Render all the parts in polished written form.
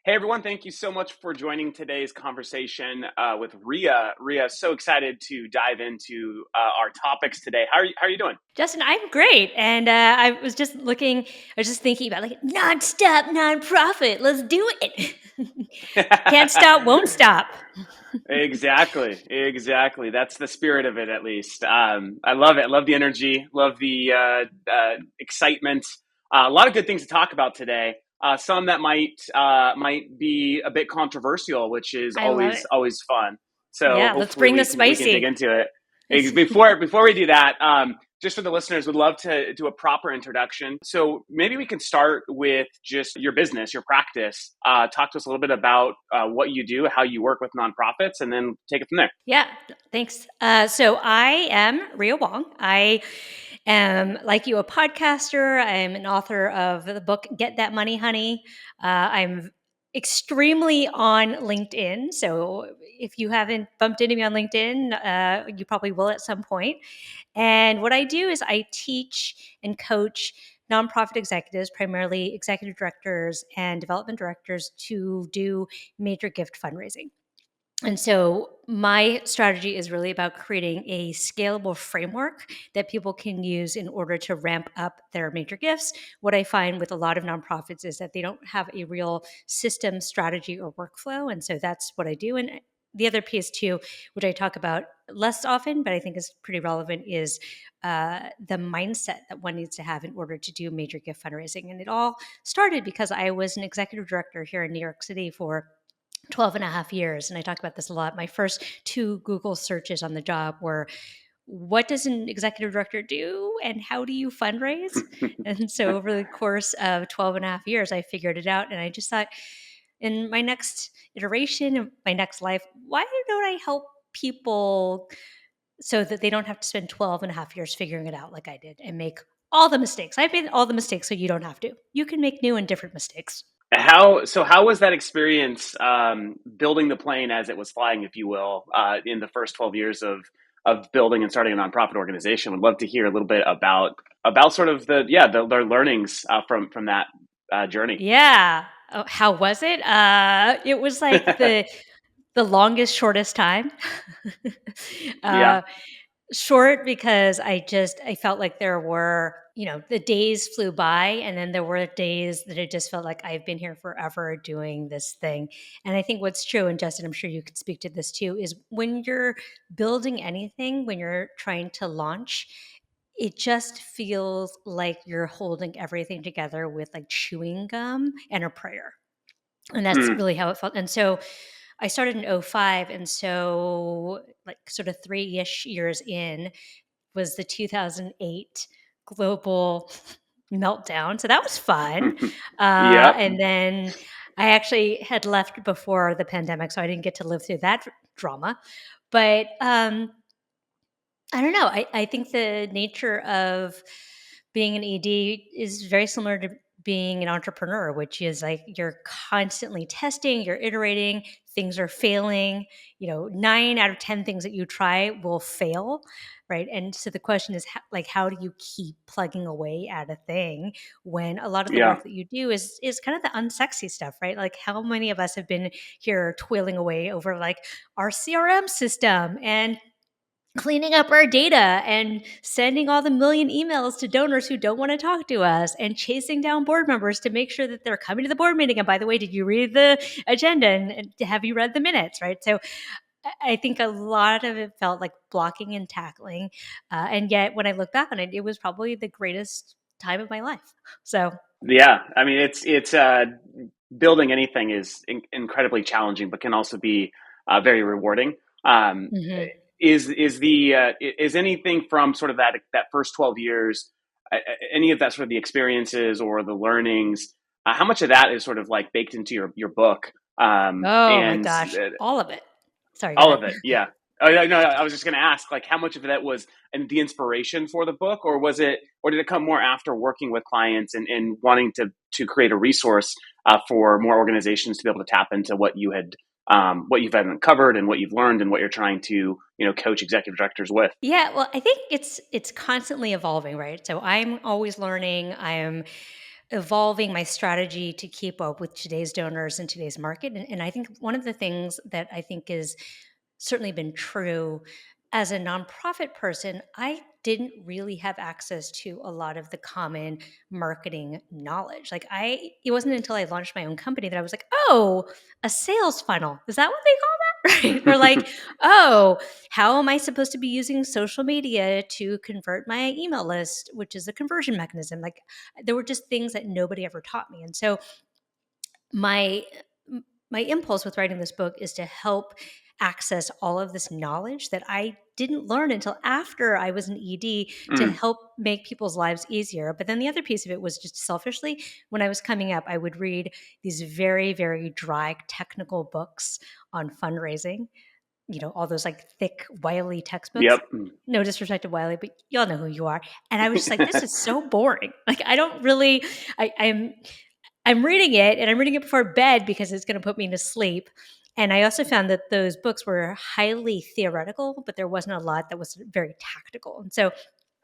Hey everyone, thank you so much for joining today's conversation with Rhea. Rhea, so excited to dive into our topics today. How are you doing? Justin, I'm great. And I was just thinking about like nonstop nonprofit. Let's do it. Can't stop, won't stop. Exactly. That's the spirit of it, at least. I love it. I love the energy. Love the excitement. A lot of good things to talk about today. Some that might be a bit controversial, which is I love always it. always fun. So Yeah, let's hopefully bring the we can dig spicy. into it. Before we do that, just for the listeners, would love to do a proper introduction. So maybe we can start with just your business, your practice. Talk to us a little bit about what you do, how you work with nonprofits, and then take it from there. Yeah, thanks. So I am Rhea Wong. I am, like you, a podcaster. I'm an author of the book Get That Money, Honey. I'm extremely on LinkedIn. So if you haven't bumped into me on LinkedIn, you probably will at some point. And what I do is I teach and coach nonprofit executives, primarily executive directors and development directors, to do major gift fundraising. And so my strategy is really about creating a scalable framework that people can use in order to ramp up their major gifts. What I find with a lot of nonprofits is that they don't have a real system, strategy, or workflow. And so that's what I do. And the other piece too, which I talk about less often, but I think is pretty relevant, is the mindset that one needs to have in order to do major gift fundraising. And it all started because I was an executive director here in New York City for 12 and a half years. And I talk about this a lot. My first two Google searches on the job were, what does an executive director do and how do you fundraise? And so over the course of 12 and a half years, I figured it out. And I just thought, in my next iteration of my next life, why don't I help people so that they don't have to spend 12 and a half years figuring it out like I did and make all the mistakes? I've made all the mistakes so you don't have to. You can make new and different mistakes. How was that experience building the plane as it was flying, if you will, in the first 12 years of building and starting a nonprofit organization? Would love to hear a little bit about sort of their learnings from that journey. Yeah. Oh, how was it? It was like the longest, shortest time. Yeah. uh, Short because I felt like there were, the days flew by, and then there were days that it just felt like I've been here forever doing this thing. And I think what's true, and Justin, I'm sure you could speak to this too, is when you're building anything, when you're trying to launch, it just feels like you're holding everything together with like chewing gum and a prayer. And that's Hmm. really how it felt. And so I started in '05, and so like sort of 3-ish years in was the 2008 global meltdown. So that was fun. Yep. And then I actually had left before the pandemic, so I didn't get to live through that drama. But I don't know. I think the nature of being an ED is very similar to being an entrepreneur, which is like you're constantly testing, you're iterating, things are failing. 9 out of 10 things that you try will fail, right? And so the question is, how do you keep plugging away at a thing when a lot of the Yeah. work that you do is kind of the unsexy stuff, right? Like how many of us have been here toiling away over like our CRM system and cleaning up our data and sending all the million emails to donors who don't want to talk to us and chasing down board members to make sure that they're coming to the board meeting. And by the way, did you read the agenda and have you read the minutes? Right. So I think a lot of it felt like blocking and tackling. And yet when I look back on it, it was probably the greatest time of my life. So Yeah. I mean, it's building anything is incredibly challenging, but can also be very rewarding. Um, mhm. is anything from sort of that first 12 years, any of that sort of the experiences or the learnings, how much of that is sort of like baked into your book, Oh my and gosh, all of it. Sorry, go all ahead. of it? Yeah. Oh, no, I was just going to ask, like, how much of that was and the inspiration for the book, or did it come more after working with clients and wanting to create a resource for more organizations to be able to tap into what you've had uncovered and what you've learned and what you're trying to coach executive directors with? Yeah, well, I think it's constantly evolving, right? So I'm always learning. I am evolving my strategy to keep up with today's donors and today's market. And I think one of the things that I think is certainly been true as a nonprofit person, I didn't really have access to a lot of the common marketing knowledge. It wasn't until I launched my own company that I was like, oh, a sales funnel. Is that what they call that? Right. Or like, oh, how am I supposed to be using social media to convert my email list, which is a conversion mechanism? Like, there were just things that nobody ever taught me. And so my my impulse with writing this book is to help access all of this knowledge that I didn't learn until after I was an ED to Mm. help make people's lives easier. But then the other piece of it was just selfishly, when I was coming up, I would read these very, very dry technical books on fundraising, all those like thick, wily textbooks. Yep. No disrespect to Wiley, but y'all know who you are. And I was just like, this is so boring. Like, I don't really, I'm reading it, and I'm reading it before bed because it's going to put me to sleep. And I also found that those books were highly theoretical, but there wasn't a lot that was very tactical. And so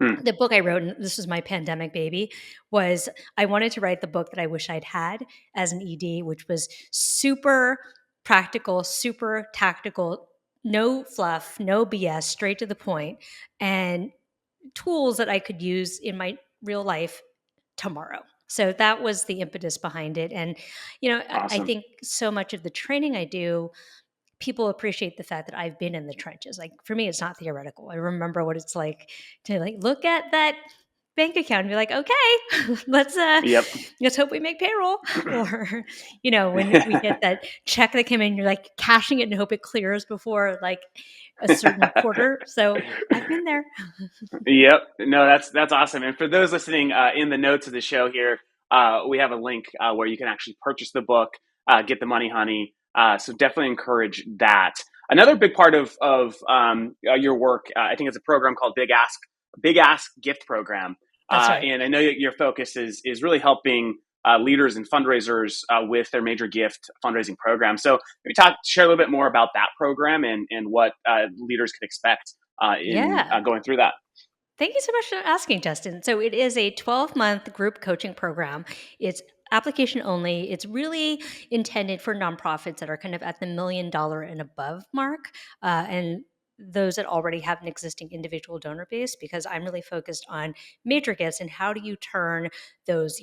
Hmm. the book I wrote, and this was my pandemic baby, was I wanted to write the book that I wish I'd had as an ED, which was super practical, super tactical, no fluff, no BS, straight to the point, and tools that I could use in my real life tomorrow. So that was the impetus behind it. And, I Awesome. think so much of the training I do, people appreciate the fact that I've been in the trenches. Like, for me, it's not theoretical. I remember what it's like to like look at that bank account and be like, okay, Yep. let's hope we make payroll. Or, when we get that check that came in, you're like cashing it and hope it clears before like a certain quarter. So I've been there. Yep. No, that's awesome. And for those listening, in the notes of the show here, we have a link where you can actually purchase the book, get the money, honey. So definitely encourage that. Another big part of your work, I think, it's a program called Big Ask Gift Program. That's right. And I know that your focus is really helping leaders and fundraisers with their major gift fundraising program. So maybe share a little bit more about that program and what leaders could expect in Yeah. going through that. Thank you so much for asking, Justin. So it is a 12-month group coaching program. It's application only. It's really intended for nonprofits that are kind of at the $1 million and above mark, and those that already have an existing individual donor base, because I'm really focused on major gifts and how do you turn those,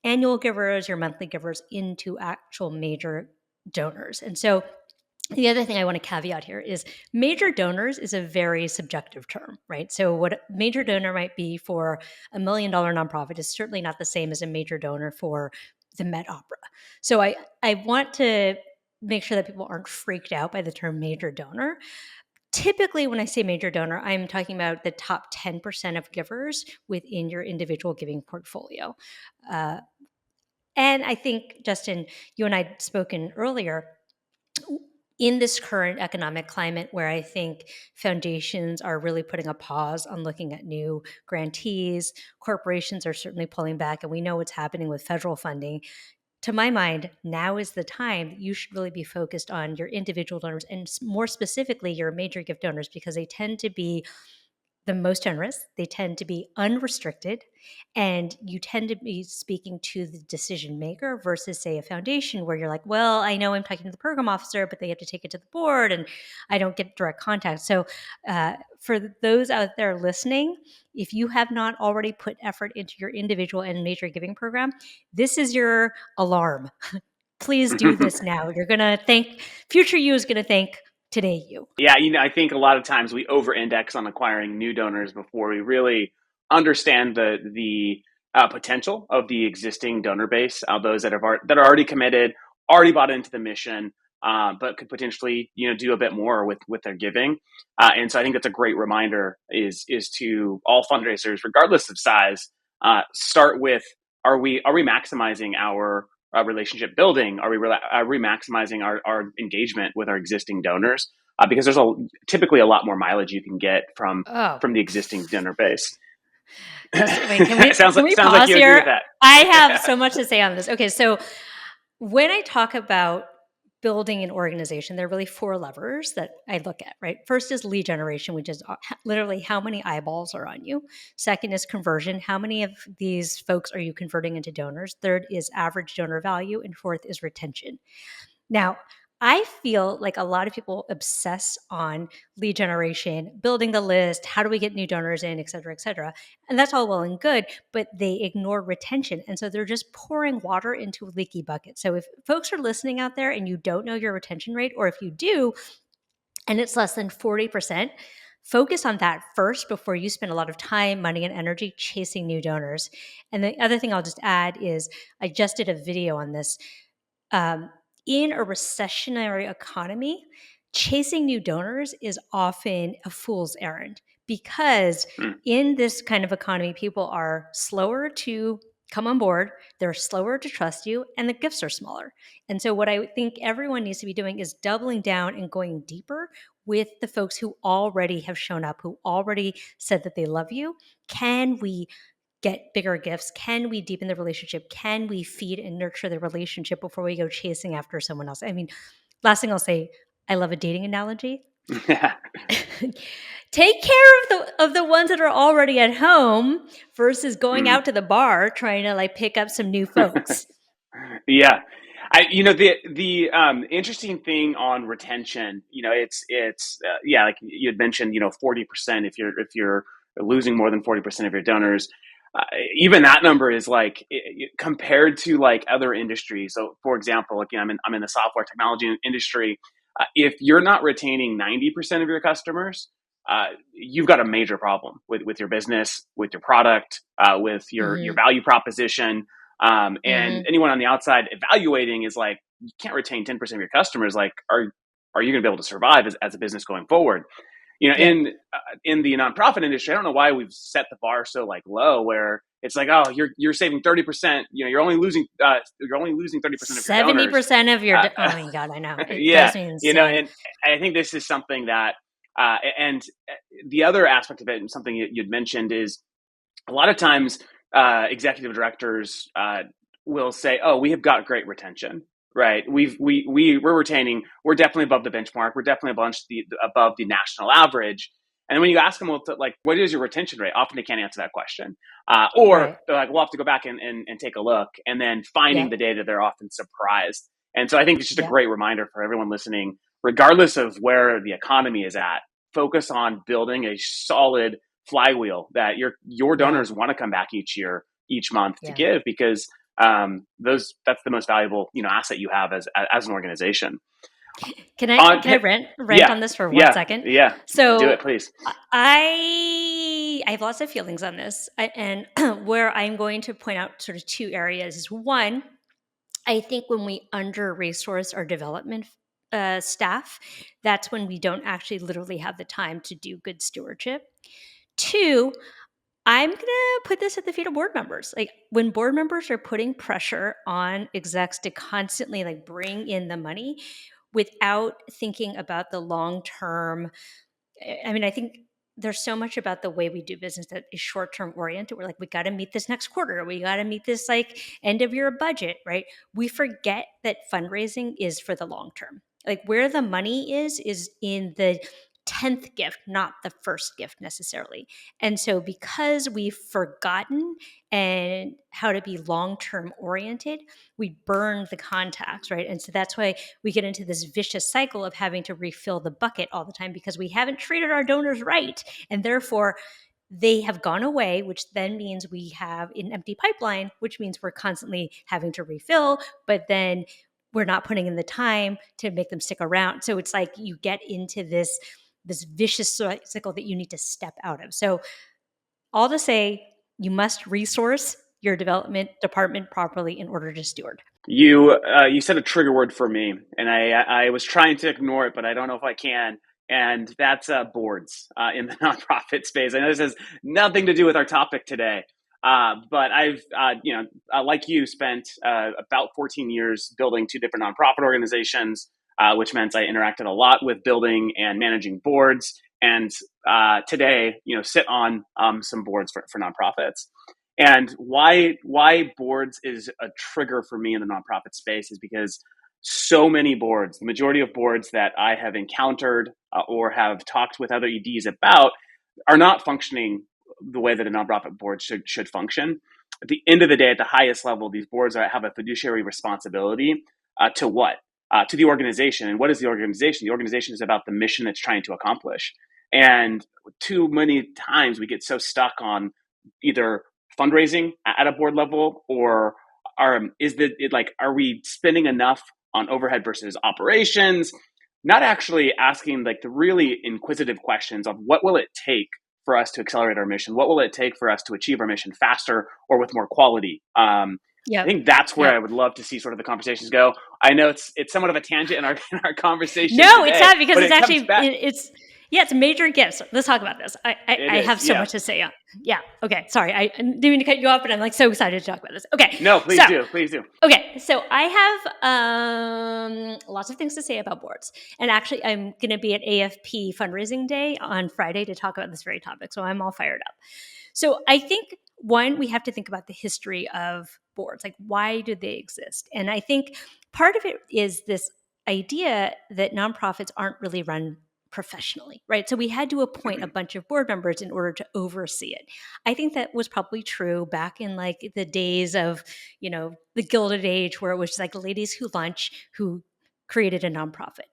annual givers, your monthly givers into actual major donors. And so the other thing I want to caveat here is major donors is a very subjective term, right? So what a major donor might be for $1 million nonprofit is certainly not the same as a major donor for the Met Opera. So I want to make sure that people aren't freaked out by the term major donor. Typically, when I say major donor, I'm talking about the top 10% of givers within your individual giving portfolio. Uh, and I think, Justin, you and I had spoken earlier, in this current economic climate where I think foundations are really putting a pause on looking at new grantees, corporations are certainly pulling back, and we know what's happening with federal funding. To my mind, now is the time that you should really be focused on your individual donors and more specifically your major gift donors, because they tend to be the most generous. They tend to be unrestricted, and you tend to be speaking to the decision maker versus, say, a foundation where you're like, well, I know I'm talking to the program officer, but they have to take it to the board, and I don't get direct contact. So, for those out there listening, if you have not already put effort into your individual and major giving program, this is your alarm. Please do this now. You're going to thank, future you is going to thank today you. Yeah, I think a lot of times we over-index on acquiring new donors before we really understand the potential of the existing donor base, those that are already committed, already bought into the mission, but could potentially do a bit more with their giving. And so I think that's a great reminder is to all fundraisers, regardless of size, start with are we maximizing our relationship building? Are we maximizing our engagement with our existing donors? Because there's typically a lot more mileage you can get from Oh, the existing donor base. Justin, wait, can we sounds can like we sounds like pause you agree with here? that. I have so much to say on this. Okay, so when I talk about building an organization, there are really four levers that I look at, right? First is lead generation, which is literally how many eyeballs are on you. Second is conversion. How many of these folks are you converting into donors? Third is average donor value. And fourth is retention. Now, I feel like a lot of people obsess on lead generation, building the list, how do we get new donors in, et cetera, et cetera. And that's all well and good, but they ignore retention. And so they're just pouring water into a leaky bucket. So if folks are listening out there and you don't know your retention rate, or if you do, and it's less than 40%, focus on that first before you spend a lot of time, money, and energy chasing new donors. And the other thing I'll just add is I just did a video on this. Um, in a recessionary economy, chasing new donors is often a fool's errand because Mm. in this kind of economy, people are slower to come on board, they're slower to trust you, and the gifts are smaller. And so, what I think everyone needs to be doing is doubling down and going deeper with the folks who already have shown up, who already said that they love you. Can we get bigger gifts? Can we deepen the relationship? Can we feed and nurture the relationship before we go chasing after someone else? I mean, last thing I'll say, I love a dating analogy. Take care of the ones that are already at home versus going Mm. out to the bar trying to like pick up some new folks. Yeah. The interesting thing on retention, yeah, like you had mentioned, 40%, if you're losing more than 40% of your donors, uh, even that number is like compared to like other industries. So for example, like, I'm in the software technology industry. If you're not retaining 90% of your customers, you've got a major problem with your business, with your product, with your Mm-hmm. value proposition. And Mm-hmm. anyone on the outside evaluating is like, you can't retain 10% of your customers. Like, are you going to be able to survive as a business going forward? Yep. In the nonprofit industry, I don't know why we've set the bar so like low, where it's like, oh, you're saving 30%. You're only losing 30% of your donors. 70% of your, Uh, oh my God, I know. It yeah, drives me insane. and I think this is something that, and the other aspect of it, and something you'd mentioned, is a lot of times executive directors will say, "Oh, we have got great retention, right? We're retaining. We're definitely above the benchmark. We're definitely above the national average." And when you ask them, well, like, what is your retention rate? Often they can't answer that question, or Right. they're like, "We'll have to go back and take a look." And then finding Yep. the data, they're often surprised. And so I think it's just a Yep. great reminder for everyone listening, regardless of where the economy is at. Focus on building a solid flywheel that your Yeah. donors want to come back each month to Yeah. give, because that's the most valuable asset you have as an organization. Can I rant Yeah, on this for one yeah, second? yeah. Do So it, please. I have lots of feelings on this, and where I'm going to point out sort of two areas is one, I think when we under resource our development staff, that's when we don't actually literally have the time to do good stewardship. Two, I'm going to put this at the feet of board members. Like when board members are putting pressure on execs to constantly like bring in the money without thinking about the long term. I mean, I think there's so much about the way we do business that is short term oriented. We're like, we got to meet this next quarter. We got to meet this like end of year budget, right? We forget that fundraising is for the long term. Like where the money is in the 10th gift, not the first gift necessarily. And so because we've forgotten and how to be long term oriented, we burn the contacts, right? And so that's why we get into this vicious cycle of having to refill the bucket all the time because we haven't treated our donors right. And therefore, they have gone away, which then means we have an empty pipeline, which means we're constantly having to refill, but then we're not putting in the time to make them stick around. So it's like you get into this vicious cycle that you need to step out of. So all to say, you must resource your development department properly in order to steward. You said a trigger word for me, and I was trying to ignore it, but I don't know if I can. And that's boards in the nonprofit space. I know this has nothing to do with our topic today, but I've like you, spent about 14 years building two different nonprofit organizations, which meant I interacted a lot with building and managing boards. And today, sit on some boards for nonprofits. And why boards is a trigger for me in the nonprofit space is because so many boards, the majority of boards that I have encountered or have talked with other EDs about, are not functioning the way that a nonprofit board should function. At the end of the day, at the highest level, these boards have a fiduciary responsibility to what? To the organization. And what is the organization? The organization is about the mission it's trying to accomplish. And too many times we get so stuck on either fundraising at a board level, or are we spending enough on overhead versus operations? Not actually asking like the really inquisitive questions of what will it take for us to accelerate our mission? What will it take for us to achieve our mission faster or with more quality? I Yep. think that's where Yep. I would love to see sort of the conversations go. I know it's somewhat of a tangent in our conversation No, it's today, not, because but it's it comes actually back. it's major gifts. Let's talk about this. It I is, have so yeah. much to say. Yeah. Okay. Sorry, I didn't mean to cut you off, but I'm like so excited to talk about this. Okay. No, So please do. I have lots of things to say about boards, and actually, I'm going to be at AFP Fundraising Day on Friday to talk about this very topic. So I'm all fired up. So I think, one, we have to think about the history of boards. Like, why do they exist? And I think part of it is this idea that nonprofits aren't really run professionally, right? So we had to appoint a bunch of board members in order to oversee it. I think that was probably true back in like the days of, the Gilded Age, where it was just like ladies who lunch who created a nonprofit.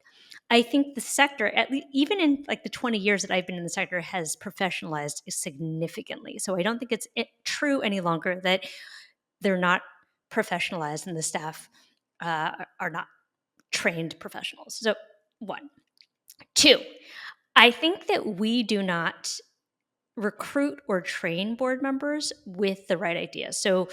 I think the sector, at least even in like the 20 years that I've been in the sector, has professionalized significantly. So I don't think it's true any longer that they're not professionalized and the staff are not trained professionals. So, one. Two, I think that we do not recruit or train board members with the right ideas. So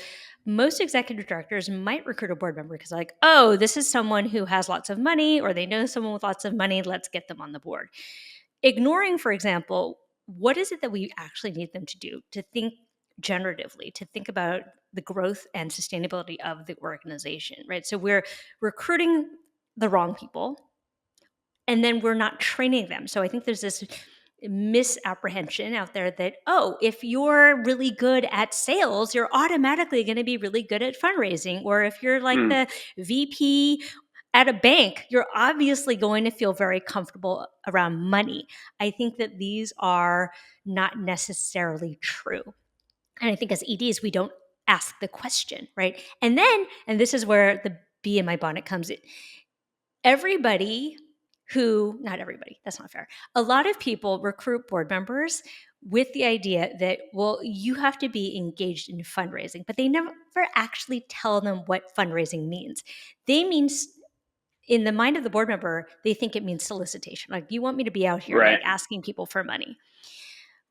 most executive directors might recruit a board member because like, oh, this is someone who has lots of money, or they know someone with lots of money, let's get them on the board. Ignoring, for example, what is it that we actually need them to do, to think generatively, to think about the growth and sustainability of the organization, right? So we're recruiting the wrong people, and then we're not training them. So I think there's this misapprehension out there that, oh, if you're really good at sales, you're automatically going to be really good at fundraising. Or if you're like Mm, the VP at a bank, you're obviously going to feel very comfortable around money. I think that these are not necessarily true. And I think as EDs, we don't ask the question, right? And then, and this is where the bee in my bonnet comes in. Not everybody, that's not fair. A lot of people recruit board members with the idea that, well, you have to be engaged in fundraising, but they never actually tell them what fundraising means. They mean, in the mind of the board member, they think it means solicitation. Like, you want me to be out here right. like asking people for money.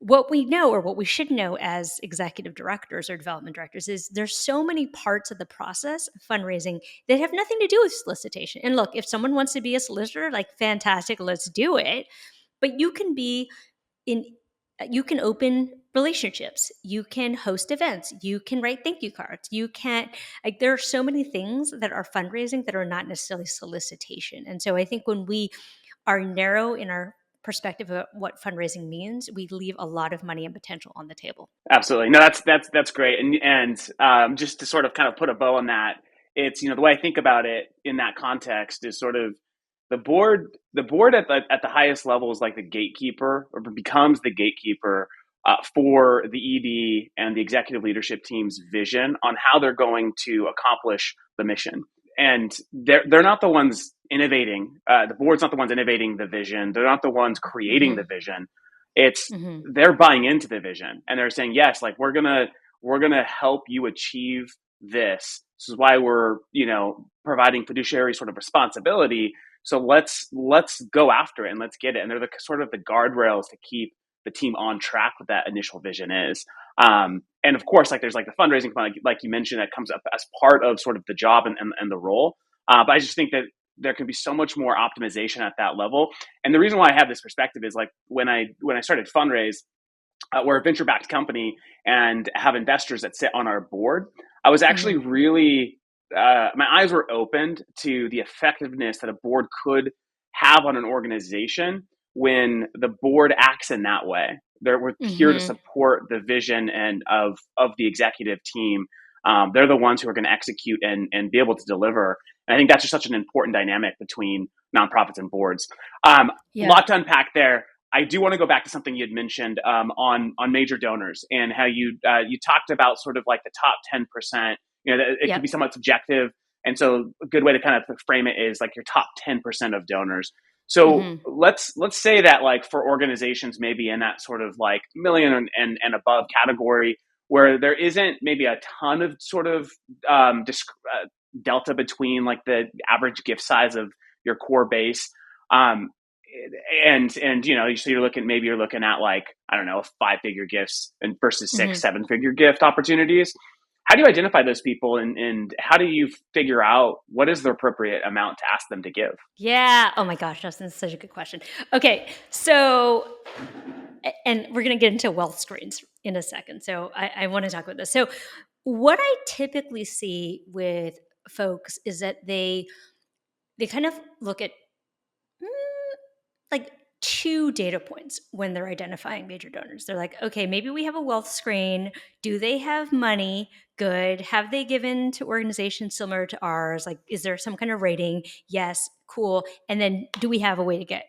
What we know, or what we should know as executive directors or development directors, is there's so many parts of the process of fundraising that have nothing to do with solicitation. And look, if someone wants to be a solicitor, like, fantastic, let's do it. But you can open relationships, you can host events, you can write thank you cards, you can't, like, there are so many things that are fundraising that are not necessarily solicitation. And so I think when we are narrow in our perspective of what fundraising means, we leave a lot of money and potential on the table. Absolutely. No, that's great. And just to sort of kind of put a bow on that, it's, the way I think about it in that context is sort of the board at the highest level is like the gatekeeper, or becomes the gatekeeper for the ED and the executive leadership team's vision on how they're going to accomplish the mission. And they're not the ones innovating. The board's not the ones innovating the vision. They're not the ones creating the Mm-hmm. vision. It's Mm-hmm. they're buying into the vision, and they're saying, yes, like, we're gonna help you achieve this. This is why we're, providing fiduciary sort of responsibility. So let's go after it and let's get it. And they're the sort of the guardrails to keep the team on track with that initial vision is. And of course, like, there's like the fundraising fund, like you mentioned, that comes up as part of sort of the job and the role. But I just think that there can be so much more optimization at that level. And the reason why I have this perspective is, like, when I started Funraise, we're a venture backed company and have investors that sit on our board. I was actually Mm-hmm. really my eyes were opened to the effectiveness that a board could have on an organization when the board acts in that way. We're here to Mm-hmm. support the vision and of the executive team, They're the ones who are going to execute and be able to deliver. And I think that's just such an important dynamic between nonprofits and boards. A Yeah. lot to unpack there. I do want to go back to something you had mentioned on major donors and how you talked about sort of like the top 10%. It could Yep. be somewhat subjective, and so a good way to kind of frame it is like your top 10% of donors. So Mm-hmm. let's say that like for organizations maybe in that sort of like million and above category where there isn't maybe a ton of sort of delta between like the average gift size of your core base. Um, and so you're looking at like, I don't know, 5-figure gifts and versus Mm-hmm. 6-7-figure gift opportunities. How do you identify those people, and how do you figure out what is the appropriate amount to ask them to give? Yeah. Oh my gosh, Justin, this is such a good question. Okay, so and we're going to get into wealth screens in a second. So I want to talk about this. So what I typically see with folks is that they kind of look at like two data points when they're identifying major donors. They're like, okay, maybe we have a wealth screen. Do they have money? Good. Have they given to organizations similar to ours? Like, is there some kind of rating? Yes. Cool. And then do we have a way to get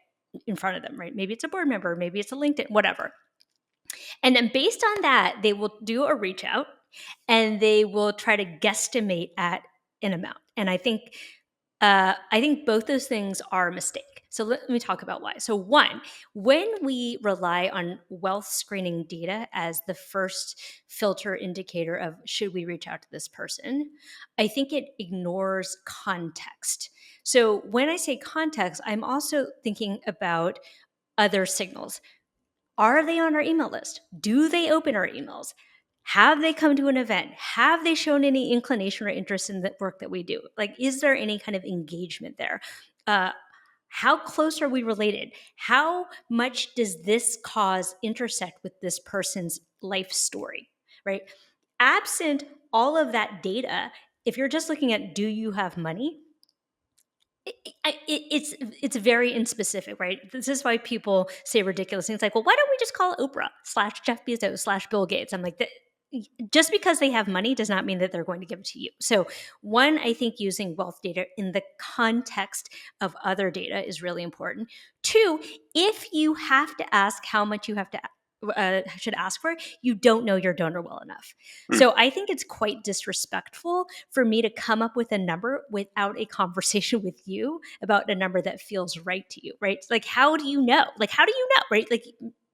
in front of them, right? Maybe it's a board member, maybe it's a LinkedIn, whatever. And then based on that, they will do a reach out and they will try to guesstimate at an amount. And I think both those things are a mistake. So let me talk about why. So one, when we rely on wealth screening data as the first filter indicator of should we reach out to this person, I think it ignores context. So when I say context, I'm also thinking about other signals. Are they on our email list? Do they open our emails? Have they come to an event? Have they shown any inclination or interest in the work that we do? Like, is there any kind of engagement there? Uh, how close are we related? How much does this cause intersect with this person's life story, right? Absent all of that data, if you're just looking at do you have money, it's very inspecific, right? This is why people say ridiculous things like, "Well, why don't we just call Oprah slash Jeff Bezos slash Bill Gates?" I'm like, just because they have money does not mean that they're going to give it to you. So, one, I think using wealth data in the context of other data is really important. Two, if you have to ask how much you have to should ask for, you don't know your donor well enough. Hmm. So I think it's quite disrespectful for me to come up with a number without a conversation with you about a number that feels right to you, right? Like, how do you know? Like, how do you know, right? Like,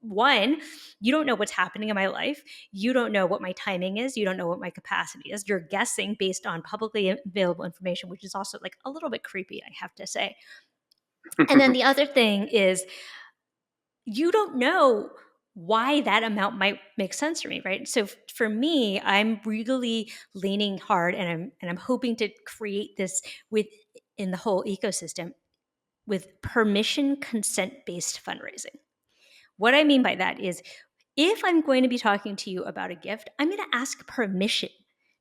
one, you don't know what's happening in my life. You don't know what my timing is. You don't know what my capacity is. You're guessing based on publicly available information, which is also like a little bit creepy, I have to say. And then the other thing is you don't know why that amount might make sense for me, right? So for me, I'm really leaning hard and I'm hoping to create this with in the whole ecosystem with permission consent based fundraising. What I mean by that is if I'm going to be talking to you about a gift, I'm going to ask permission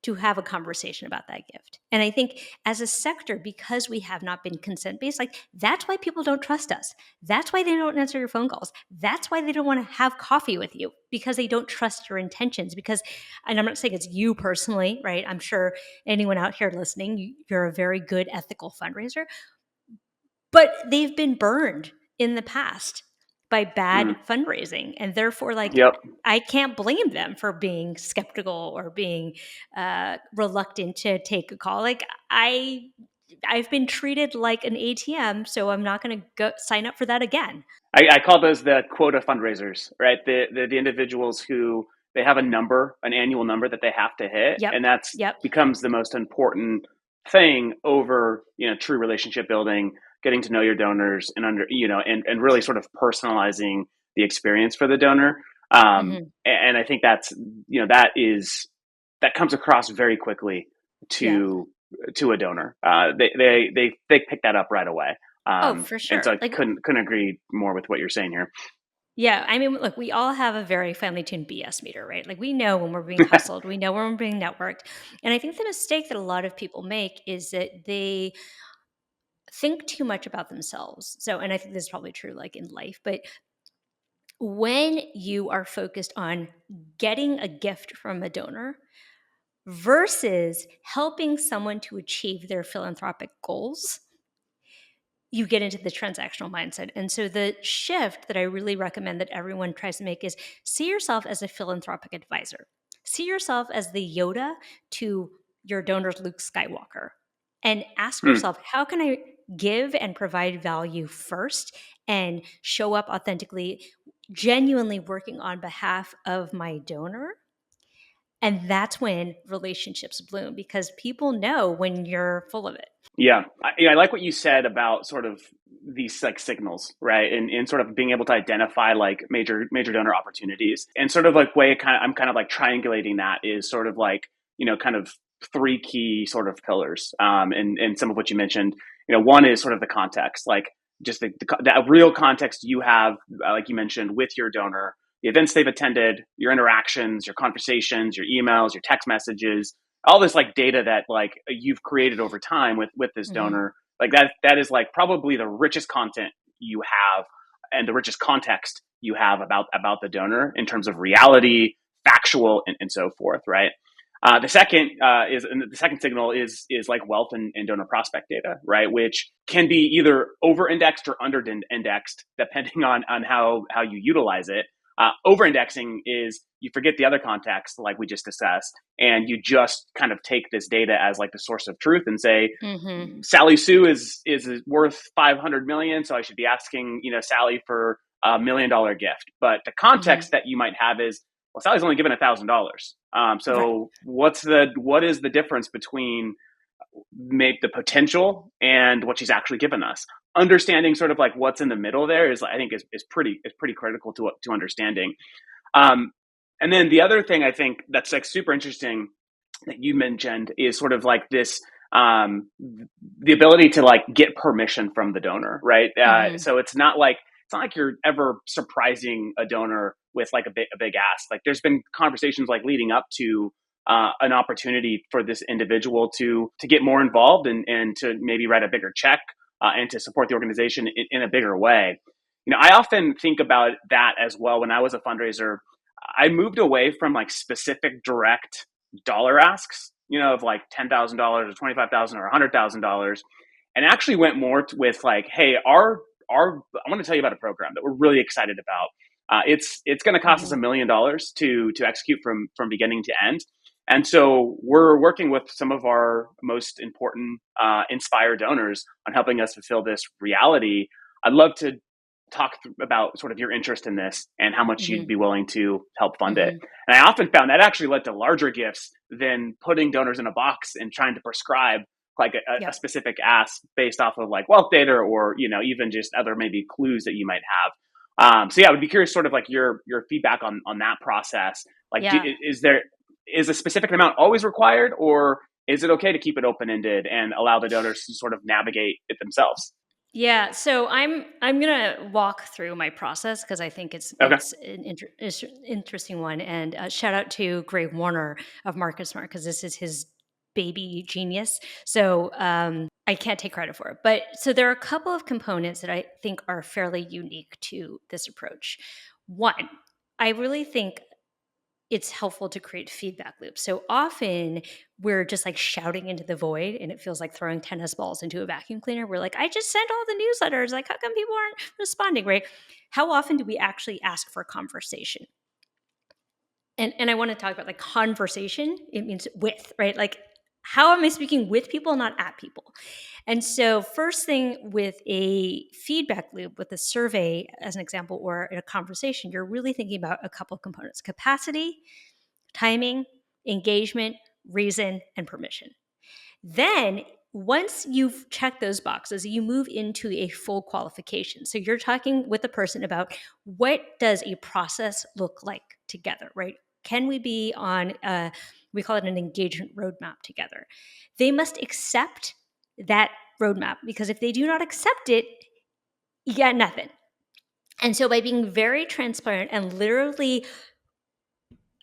to have a conversation about that gift. And I think as a sector, because we have not been consent based, like that's why people don't trust us. That's why they don't answer your phone calls. That's why they don't want to have coffee with you because they don't trust your intentions. Because, and I'm not saying it's you personally, right? I'm sure anyone out here listening, you're a very good ethical fundraiser, but they've been burned in the past by bad Hmm. fundraising. And therefore, like, Yep. I can't blame them for being skeptical or being reluctant to take a call. Like, I've been treated like an ATM, so I'm not going to go sign up for that again. I call those the quota fundraisers, right? The individuals who they have a number, an annual number that they have to hit, Yep. and that's Yep. becomes the most important thing over true relationship building, getting to know your donors, and and really sort of personalizing the experience for the donor. Hmm. And I think that's that comes across very quickly Yeah. to a donor. They pick that up right away. Oh, for And so sure. I Like, couldn't agree more with what you're saying here. yeah, I mean, look, we all have a very finely tuned BS meter, right? Like we know when we're being hustled, we know when we're being networked. And I think the mistake that a lot of people make is that they think too much about themselves. So, and I think this is probably true like in life, but when you are focused on getting a gift from a donor, versus helping someone to achieve their philanthropic goals, you get into the transactional mindset. And so the shift that I really recommend that everyone tries to make is see yourself as a philanthropic advisor. See yourself as the Yoda to your donor's Luke Skywalker. And ask Hmm. yourself, how can I give and provide value first and show up authentically, genuinely working on behalf of my donor? And that's when relationships bloom, because people know when you're full of it. Yeah, I like what you said about sort of these like signals, right? And sort of being able to identify like major donor opportunities, and sort of like way kind of I'm kind of like triangulating that is sort of like, kind of three key sort of pillars. And some of what you mentioned, one is sort of the context, like just the real context you have, like you mentioned, with your donor, the events they've attended, your interactions, your conversations, your emails, your text messages, all this like data that like you've created over time with this Mm-hmm. donor, like that is like probably the richest content you have and the richest context you have about the donor in terms of reality, factual, and so forth, right? The second signal is like wealth and donor prospect data, right? Which can be either over indexed or under indexed depending on how you utilize it. Over indexing is you forget the other context, like we just discussed, and you just kind of take this data as like the source of truth and say, Mm-hmm. Sally Sue is worth 500 million, so I should be asking Sally for $1 million gift. But the Mm-hmm. context that you might have is, well, Sally's only given $1,000. Right. So what is the difference between make the potential and what she's actually given us? Understanding sort of like what's in the middle there is, I think, is pretty critical to understanding. Um, and then the other thing I think that's like super interesting that you mentioned is sort of like this, the ability to like get permission from the donor, right? Mm-hmm. So it's not like you're ever surprising a donor with like a big ask. Like there's been conversations like leading up to an opportunity for this individual to get more involved and to maybe write a bigger check, and to support the organization in a bigger way. I often think about that as well. When I was a fundraiser, I moved away from like specific direct dollar asks, of like $10,000 or 25,000 or $100,000, and actually went more with like, hey, our I want to tell you about a program that we're really excited about. It's going to cost us Mm-hmm. $1 million to execute from beginning to end. And so we're working with some of our most important Inspire donors on helping us fulfill this reality. I'd love to talk about sort of your interest in this and how much you'd Mm-hmm. be willing to help fund it. Mm-hmm. And I often found that actually led to larger gifts than putting donors in a box and trying to prescribe like a Yep. specific ask based off of like wealth data or even just other maybe clues that you might have. So yeah, I would be curious sort of like your feedback on that process. Like, Yeah. is a specific amount always required, or is it okay to keep it open ended and allow the donors to sort of navigate it themselves? Yeah, so I'm gonna walk through my process because I think Okay. it's an interesting one. And shout out to Gray Warner of Market Smart, because this is his baby genius. So I can't take credit for it, but so there are a couple of components that I think are fairly unique to this approach. One, I really think it's helpful to create feedback loops. So often we're just like shouting into the void and it feels like throwing tennis balls into a vacuum cleaner. We're like, I just sent all the newsletters. Like, how come people aren't responding, right? How often do we actually ask for conversation? And I want to talk about like conversation. It means with, right? Like, how am I speaking with people, not at people? And so, first thing with a feedback loop, with a survey as an example, or a conversation, you're really thinking about a couple of components: capacity, timing, engagement, reason, and permission. Then, once you've checked those boxes, you move into a full qualification. So you're talking with the person about what does a process look like together, right? Can we be on we call it an engagement roadmap together? They must accept that roadmap, because if they do not accept it, you got nothing. And so by being very transparent and literally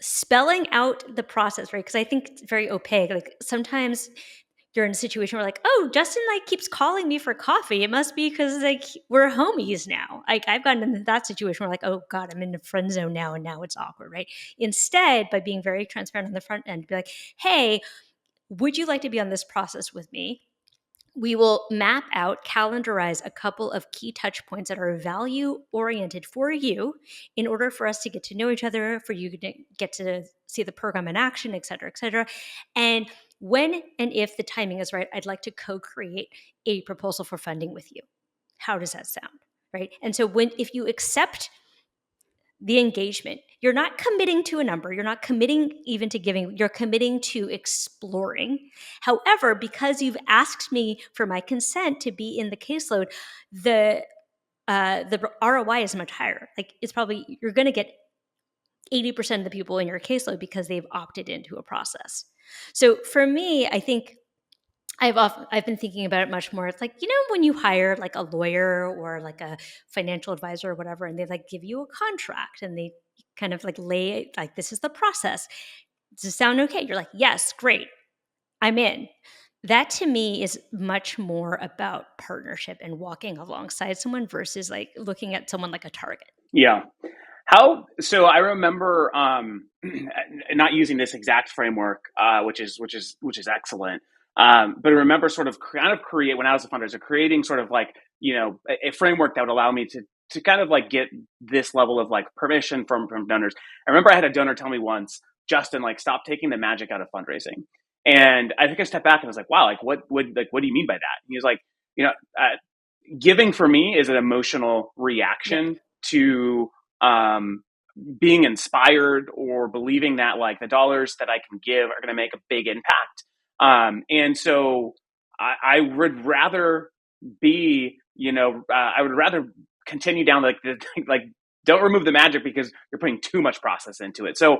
spelling out the process, right? Because I think it's very opaque. Like sometimes you're in a situation where like, oh, Justin like keeps calling me for coffee. It must be because like we're homies now. Like I've gotten into that situation where like, oh God, I'm in the friend zone now and now it's awkward, right? Instead, by being very transparent on the front end, be like, hey, would you like to be on this process with me? We will map out, calendarize a couple of key touch points that are value oriented for you in order for us to get to know each other, for you to get to see the program in action, et cetera, et cetera. And when and if the timing is right, I'd like to co-create a proposal for funding with you. How does that sound? Right. And so if you accept the engagement, you're not committing to a number, you're not committing even to giving, you're committing to exploring. However, because you've asked me for my consent to be in the caseload, the ROI is much higher. Like it's probably, you're going to get 80% of the people in your caseload because they've opted into a process. So for me, I think I've been thinking about it much more. It's like, when you hire like a lawyer or like a financial advisor or whatever, and they like give you a contract and they kind of like lay it like, this is the process. Does it sound okay? You're like, yes, great, I'm in. That to me is much more about partnership and walking alongside someone versus like looking at someone like a target. Yeah. So I remember not using this exact framework, which is excellent. But I remember sort of kind of create when I was a fundraiser, creating sort of like, a framework that would allow me to kind of like get this level of like permission from donors. I remember I had a donor tell me once, Justin, like, stop taking the magic out of fundraising. And I think I stepped back and I was like, wow, like what do you mean by that? And he was like, you know, giving for me is an emotional Yep. reaction to being inspired or believing that like the dollars that I can give are going to make a big impact. And so I would rather be, I would rather continue down like like don't remove the magic because you're putting too much process into it. So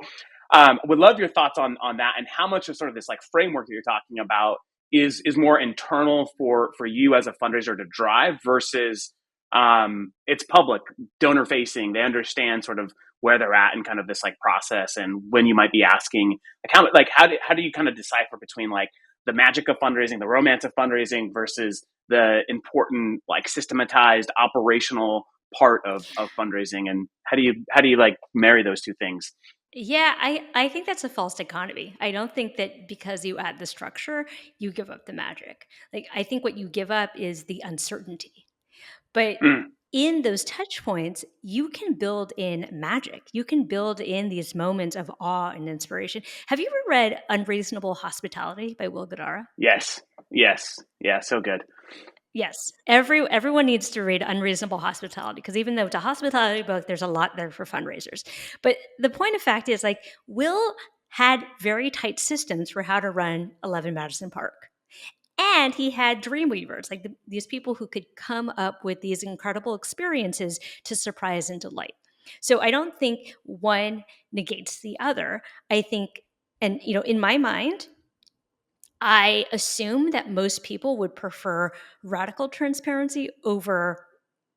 would love your thoughts on that and how much of sort of this like framework that you're talking about is more internal for you as a fundraiser to drive versus it's public, donor facing. They understand sort of where they're at in kind of this like process and when you might be asking how do you kind of decipher between like the magic of fundraising, the romance of fundraising versus the important like systematized operational part of fundraising, and how do you like marry those two things? Yeah, I think that's a false dichotomy. I don't think that because you add the structure, you give up the magic. Like, I think what you give up is the uncertainty. But Mm, in those touch points, you can build in magic. You can build in these moments of awe and inspiration. Have you ever read Unreasonable Hospitality by Will Guidara? yes, yes, yeah, so good. Yes, everyone needs to read Unreasonable Hospitality because even though it's a hospitality book, there's a lot there for fundraisers. But the point of fact is, like, Will had very tight systems for how to run 11 Madison Park. And he had dreamweavers, like these people who could come up with these incredible experiences to surprise and delight. So I don't think one negates the other. I think, and in my mind, I assume that most people would prefer radical transparency over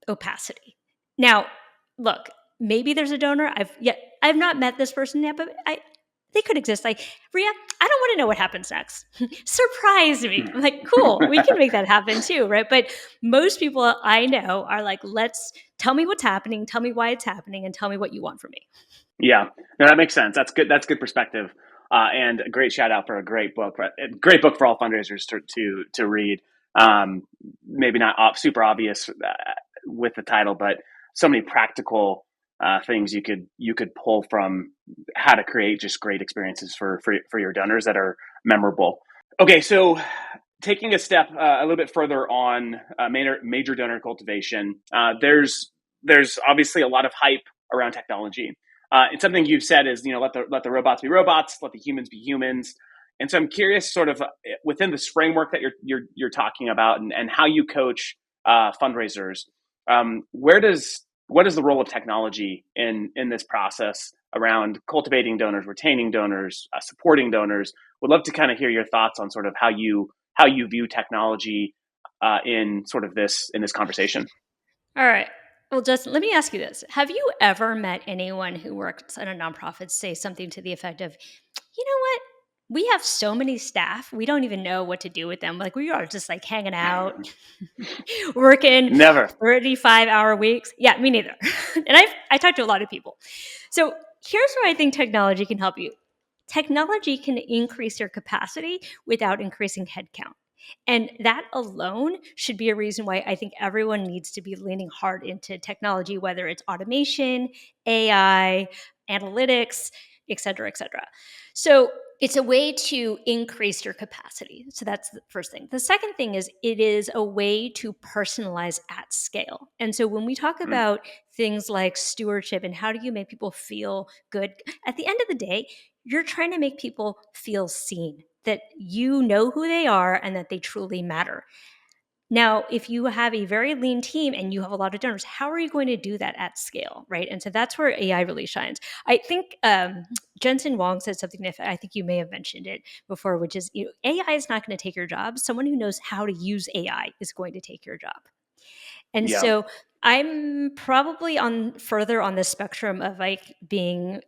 opacity. Now, look, maybe there's a donor. I've not met this person yet, but they could exist. Like, Rhea, I don't want to know what happens next. Surprise me. I'm like, cool, we can make that happen too, right? But most people I know are like, let's tell me what's happening, tell me why it's happening, and tell me what you want from me. Yeah, no, that makes sense. That's good. That's good perspective, and a great shout out for a great book. A great book for all fundraisers to read. Um, Maybe not super obvious with the title, but so many practical things you could pull from how to create just great experiences for your donors that are memorable. Okay, so taking a step a little bit further on major donor cultivation, there's obviously a lot of hype around technology. And something you've said is, let the robots be robots, let the humans be humans. And so I'm curious, sort of within this framework that you're talking about, and how you coach fundraisers. What is the role of technology in this process around cultivating donors, retaining donors, supporting donors? Would love to kind of hear your thoughts on sort of how you view technology in sort of this conversation. All right. Well, Justin, let me ask you this. Have you ever met anyone who works at a nonprofit say something to the effect of, you know what? We have so many staff, we don't even know what to do with them. Like, we are just like hanging out, working Never. 35-hour weeks. Yeah, me neither. And I talk to a lot of people. So here's where I think technology can help you. Technology can increase your capacity without increasing headcount. And that alone should be a reason why I think everyone needs to be leaning hard into technology, whether it's automation, AI, analytics, et cetera, et cetera. So it's a way to increase your capacity. So that's the first thing. The second thing is it is a way to personalize at scale. And so when we talk Mm. about things like stewardship and how do you make people feel good, at the end of the day, you're trying to make people feel seen, that you know who they are and that they truly matter. Now, if you have a very lean team and you have a lot of donors, how are you going to do that at scale, right? And so that's where AI really shines. I think Jensen Wong said something that I think you may have mentioned it before, which is, AI is not going to take your job. Someone who knows how to use AI is going to take your job. And Yeah. so I'm probably on further on the spectrum of like being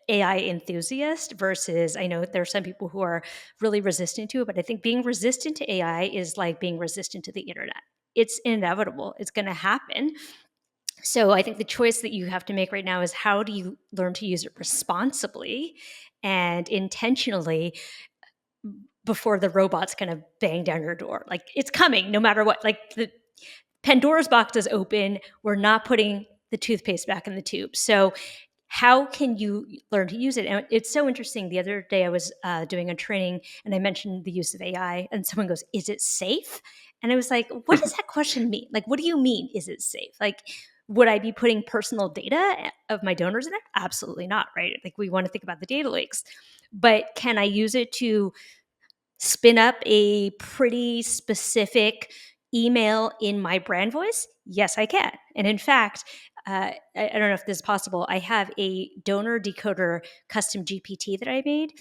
AI enthusiast versus, I know there are some people who are really resistant to it, but I think being resistant to AI is like being resistant to the internet. It's inevitable. It's going to happen. So I think the choice that you have to make right now is how do you learn to use it responsibly and intentionally before the robots kind of bang down your door. Like, it's coming no matter what. Like, the Pandora's box is open. We're not putting the toothpaste back in the tube. So how can you learn to use it? And it's so interesting. The other day I was doing a training and I mentioned the use of AI and someone goes, is it safe? And I was like, what does that question mean? Like, what do you mean, is it safe? Like, would I be putting personal data of my donors in it? Absolutely not, right? Like, we want to think about the data lakes. But can I use it to spin up a pretty specific email in my brand voice? Yes, I can. And in fact, I don't know if this is possible. I have a donor decoder custom GPT that I made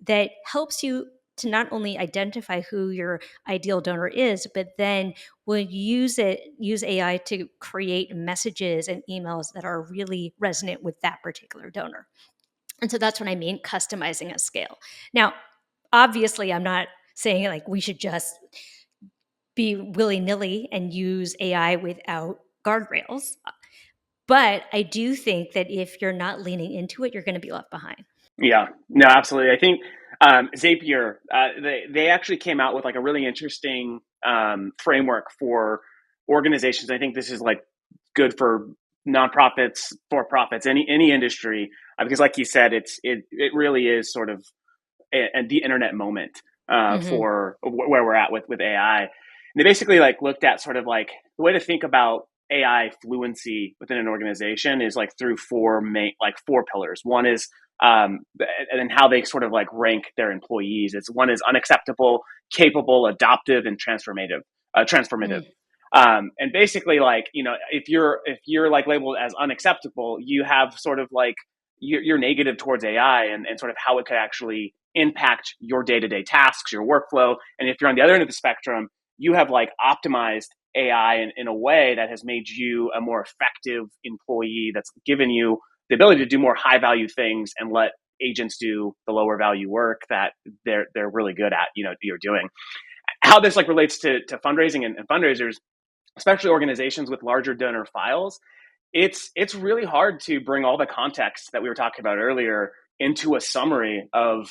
that helps you to not only identify who your ideal donor is, but then will use AI to create messages and emails that are really resonant with that particular donor. And so that's what I mean, customizing at scale. Now, obviously, I'm not saying like we should just be willy-nilly and use AI without guardrails. But I do think that if you're not leaning into it, you're going to be left behind. Yeah, no, absolutely. I think Zapier, they actually came out with like a really interesting framework for organizations. I think this is like good for nonprofits, for profits, any industry, because like you said, it really is sort of the internet moment Mm-hmm. for where we're at with AI. And they basically like looked at sort of like the way to think about AI fluency within an organization is like through four pillars. One is and how they sort of like rank their employees. It's one is unacceptable, capable, adoptive, and transformative. Transformative. Mm. And basically, like if you're like labeled as unacceptable, you have sort of like you're negative towards AI and sort of how it could actually impact your day-to-day tasks, your workflow. And if you're on the other end of the spectrum, you have like optimized AI in a way that has made you a more effective employee, that's given you the ability to do more high value things and let agents do the lower value work that they're really good at, you're doing. How this like relates to fundraising and fundraisers, especially organizations with larger donor files, it's really hard to bring all the context that we were talking about earlier into a summary of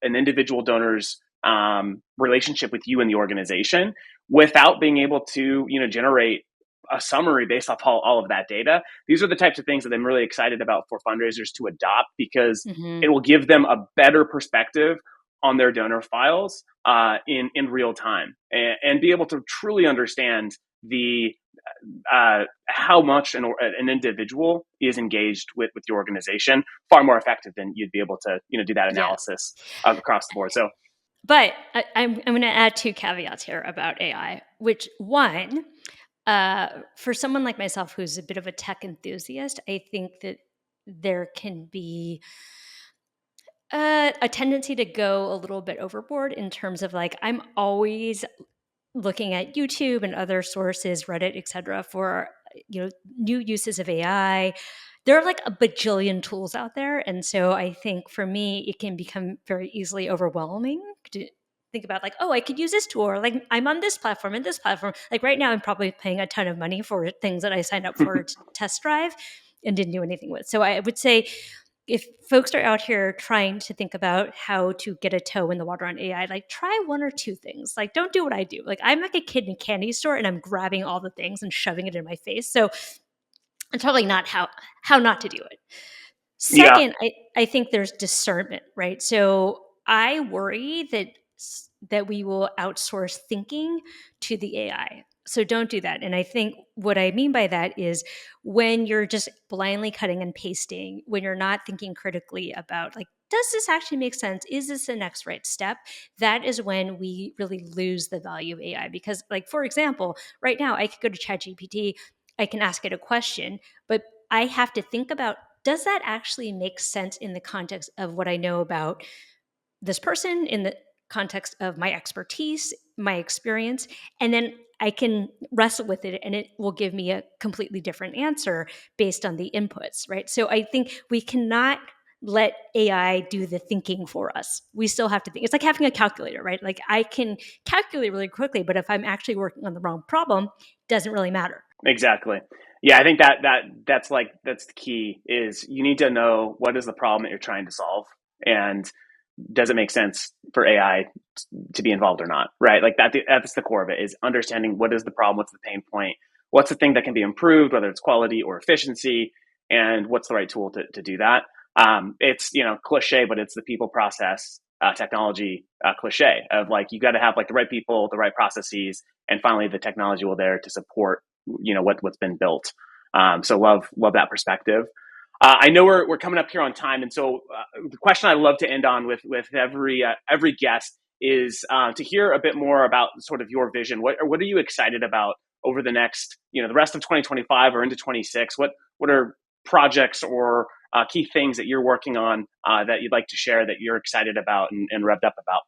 an individual donor's relationship with you and the organization without being able to generate a summary based off all of that data. These are the types of things that I'm really excited about for fundraisers to adopt, because Mm-hmm. it will give them a better perspective on their donor files in real time, and be able to truly understand the how much an individual is engaged with your organization, far more effective than you'd be able to do that Yeah. analysis across the board. So But I'm going to add two caveats here about AI, which one, for someone like myself who's a bit of a tech enthusiast, I think that there can be a tendency to go a little bit overboard in terms of like, I'm always looking at YouTube and other sources, Reddit, et cetera, for new uses of AI, there are like a bajillion tools out there. And so I think for me, it can become very easily overwhelming to think about like, oh, I could use this tool, or like I'm on this platform and this platform. Like right now, I'm probably paying a ton of money for things that I signed up for to test drive and didn't do anything with. So I would say if folks are out here trying to think about how to get a toe in the water on AI, like try one or two things. Like don't do what I do. Like I'm like a kid in a candy store and I'm grabbing all the things and shoving it in my face. So it's probably not how not to do it. Yeah, Second, I think there's discernment, right? So I worry that we will outsource thinking to the AI. So don't do that. And I think what I mean by that is when you're just blindly cutting and pasting, when you're not thinking critically about like, does this actually make sense? Is this the next right step? That is when we really lose the value of AI. Because, like, for example, right now I could go to ChatGPT, I can ask it a question, but I have to think about, does that actually make sense in the context of what I know about this person, in the context of my expertise, my experience? And then I can wrestle with it and it will give me a completely different answer based on the inputs, right? So I think we cannot let AI do the thinking for us. We still have to think. It's like having a calculator, right? Like I can calculate really quickly, but if I'm actually working on the wrong problem, it doesn't really matter. exactly. Yeah, I think that's the key is you need to know what is the problem that you're trying to solve, and does it make sense for AI to be involved or not, right? Like that's the core of it, is understanding what is the problem, what's the pain point, what's the thing that can be improved, whether it's quality or efficiency, and what's the right tool to do that. It's cliche, but it's the people process technology cliche of like you got to have like the right people, the right processes, and finally the technology will there to support what's been built. So love that perspective. I know we're coming up here on time, and so the question I love to end on with every guest is to hear a bit more about sort of your vision. What are you excited about over the next the rest of 2025 or into 26? What are projects or key things that you're working on that you'd like to share that you're excited about and revved up about?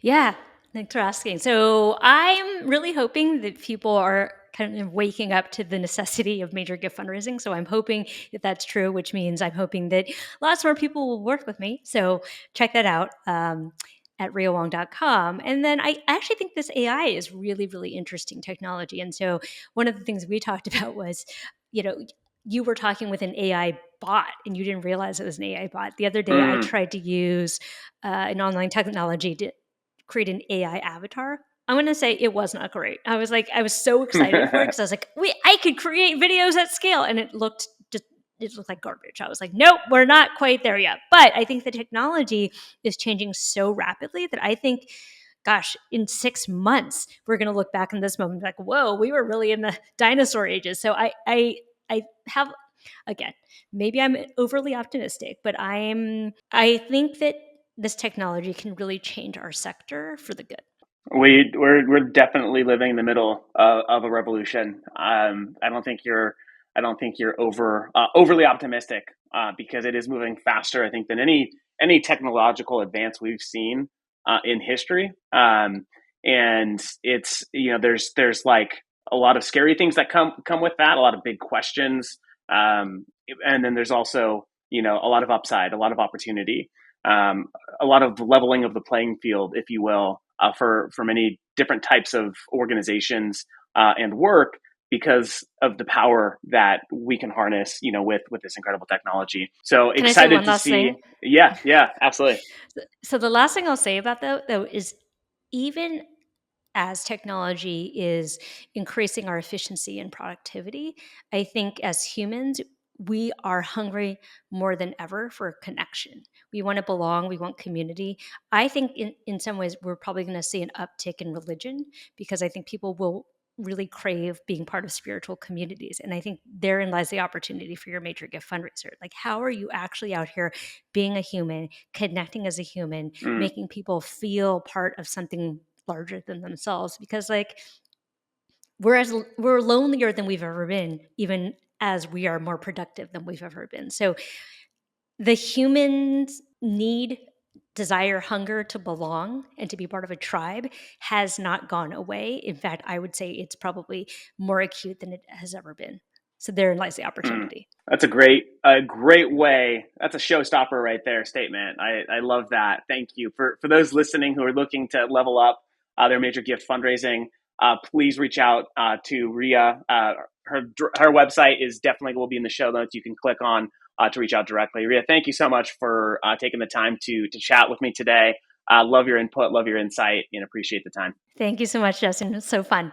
Yeah, thanks for asking. So I'm really hoping that people are kind of waking up to the necessity of major gift fundraising. So I'm hoping that that's true, which means I'm hoping that lots more people will work with me. So check that out. At rheawong.com. And then I actually think this AI is really, really interesting technology. And so one of the things we talked about was, you know, you were talking with an AI bot and you didn't realize it was an AI bot. The other day, I Mm. tried to use an online technology to create an AI avatar. I'm going to say it was not great. I was so excited for it because I was like, I could create videos at scale. And it looked like garbage. I was like, nope, we're not quite there yet. But I think the technology is changing so rapidly that I think, gosh, in 6 months, we're going to look back in this moment like, whoa, we were really in the dinosaur ages. So I have, again, maybe I'm overly optimistic, but I think that this technology can really change our sector for the good. We're definitely living in the middle of a revolution. I don't think you're overly optimistic because it is moving faster, I think, than any technological advance we've seen in history. And it's there's like a lot of scary things that come with that, a lot of big questions, and then there's also a lot of upside, a lot of opportunity, a lot of leveling of the playing field, if you will, for many different types of organizations and work because of the power that we can harness, with this incredible technology. So Can I say excited one to last see. thing? Yeah, absolutely. So the last thing I'll say about that though is even as technology is increasing our efficiency and productivity, I think as humans, we are hungry more than ever for connection. We want to belong, we want community. I think in some ways, we're probably going to see an uptick in religion because I think people will really crave being part of spiritual communities. And I think therein lies the opportunity for your major gift fundraiser. Like, how are you actually out here being a human, connecting as a human, Mm. making people feel part of something larger than themselves? Because like we're lonelier than we've ever been, even as we are more productive than we've ever been. So the humans need, desire, hunger to belong and to be part of a tribe has not gone away. In fact, I would say it's probably more acute than it has ever been. So therein lies the Mm. opportunity. That's a great way. That's a showstopper right there statement. I love that. Thank you. For those listening who are looking to level up their major gift fundraising, please reach out to Rhea. Her website is definitely will be in the show notes. You can click on to reach out directly. Rhea, thank you so much for taking the time to chat with me today. Love your input, love your insight, and appreciate the time. Thank you so much, Justin. It's so fun.